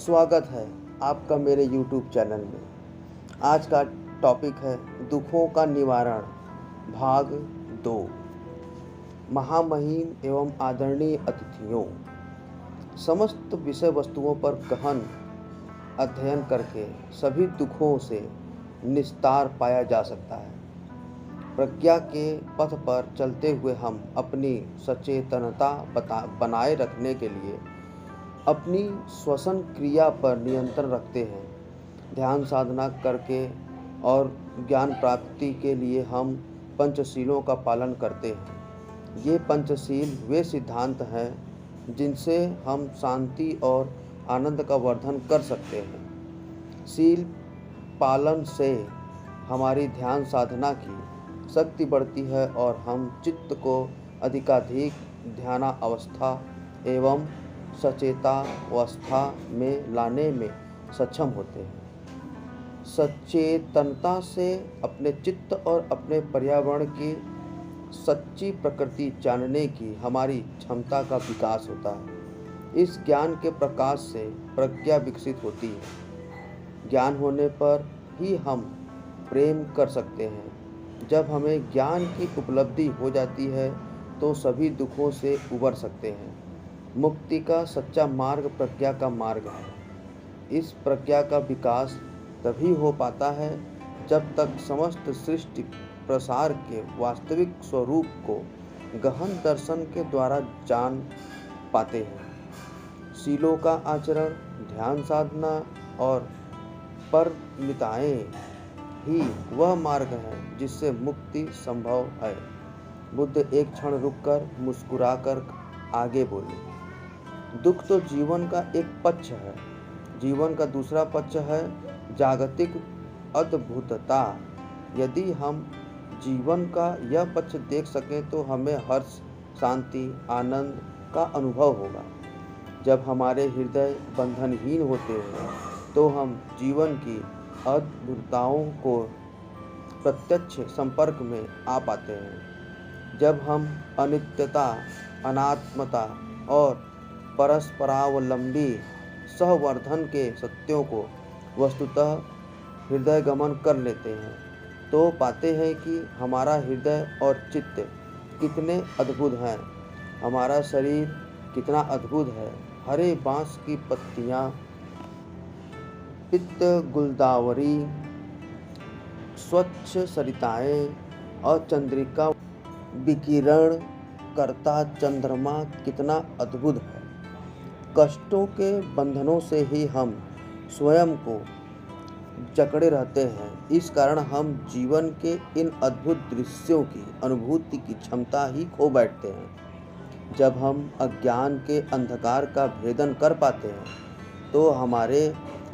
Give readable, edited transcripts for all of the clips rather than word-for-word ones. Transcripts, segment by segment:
स्वागत है आपका मेरे YouTube चैनल में। आज का टॉपिक है दुखों का निवारण भाग 2। महामहिम एवं आदरणीय अतिथियों, समस्त विषय वस्तुओं पर गहन अध्ययन करके सभी दुखों से निस्तार पाया जा सकता है। प्रज्ञा के पथ पर चलते हुए हम अपनी सचेतनता बनाए रखने के लिए अपनी श्वसन क्रिया पर नियंत्रण रखते हैं। ध्यान साधना करके और ज्ञान प्राप्ति के लिए हम पंचशीलों का पालन करते हैं। ये पंचशील वे सिद्धांत हैं जिनसे हम शांति और आनंद का वर्धन कर सकते हैं। शील पालन से हमारी ध्यान साधना की शक्ति बढ़ती है और हम चित्त को अधिकाधिक ध्यानावस्था एवं सचेतावस्था में लाने में सक्षम होते हैं। सचेतनता से अपने चित्त और अपने पर्यावरण की सच्ची प्रकृति जानने की हमारी क्षमता का विकास होता है। इस ज्ञान के प्रकाश से प्रज्ञा विकसित होती है। ज्ञान होने पर ही हम प्रेम कर सकते हैं। जब हमें ज्ञान की उपलब्धि हो जाती है तो सभी दुखों से उबर सकते हैं। मुक्ति का सच्चा मार्ग प्रज्ञा का मार्ग है। इस प्रज्ञा का विकास तभी हो पाता है जब तक समस्त सृष्टि प्रसार के वास्तविक स्वरूप को गहन दर्शन के द्वारा जान पाते हैं। शीलों का आचरण, ध्यान साधना और परमिताएं ही वह मार्ग है जिससे मुक्ति संभव है। बुद्ध एक क्षण रुककर मुस्कुराकर आगे बोले, दुख तो जीवन का एक पक्ष है। जीवन का दूसरा पक्ष है जागतिक अद्भुतता। यदि हम जीवन का यह पक्ष देख सकें तो हमें हर्ष, शांति, आनंद का अनुभव होगा। जब हमारे हृदय बंधनहीन होते हैं तो हम जीवन की अद्भुतताओं को प्रत्यक्ष संपर्क में आ पाते हैं। जब हम अनित्यता, अनात्मता और परस्परावलंबी सहवर्धन के सत्यों को वस्तुतः हृदय गमन कर लेते हैं तो पाते हैं कि हमारा हृदय और चित्त कितने अद्भुत हैं। हमारा शरीर कितना अद्भुत है। हरे बांस की पत्तियां, पित्त गुलदावरी, स्वच्छ सरिताएं और चंद्रिका विकिरण करता चंद्रमा कितना अद्भुत है। कष्टों के बंधनों से ही हम स्वयं को जकड़े रहते हैं। इस कारण हम जीवन के इन अद्भुत दृश्यों की अनुभूति की क्षमता ही खो बैठते हैं। जब हम अज्ञान के अंधकार का भेदन कर पाते हैं तो हमारे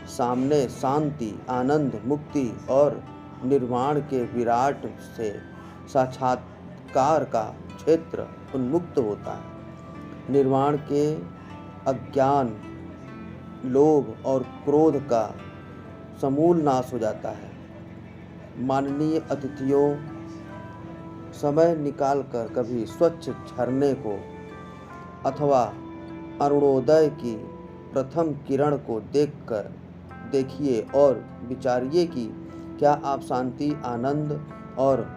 सामने शांति, आनंद, मुक्ति और निर्वाण के विराट से साक्षात्कार का क्षेत्र उन्मुक्त होता है। निर्वाण के अज्ञान, लोभ और क्रोध का समूल नाश हो जाता है। माननीय अतिथियों, समय निकालकर कभी स्वच्छ झरने को अथवा अरुणोदय की प्रथम किरण को देखिए और विचारिए कि क्या आप शांति, आनंद और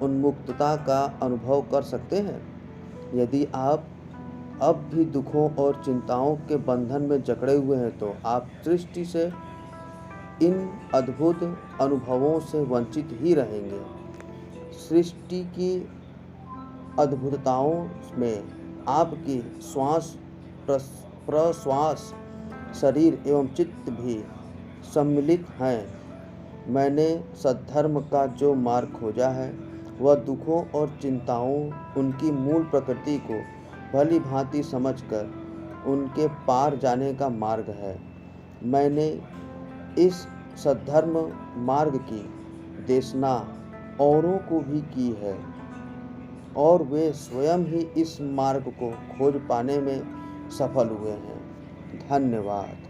उन्मुक्तता का अनुभव कर सकते हैं। यदि आप अब भी दुखों और चिंताओं के बंधन में जकड़े हुए हैं तो आप सृष्टि से इन अद्भुत अनुभवों से वंचित ही रहेंगे। सृष्टि की अद्भुतताओं में आपकी श्वास प्रश्वास, शरीर एवं चित्त भी सम्मिलित हैं। मैंने सद्धर्म का जो मार्ग खोजा है वह दुखों और चिंताओं, उनकी मूल प्रकृति को भली भांति समझकर उनके पार जाने का मार्ग है। मैंने इस सद्धर्म मार्ग की देशना औरों को भी की है और वे स्वयं ही इस मार्ग को खोज पाने में सफल हुए हैं। धन्यवाद।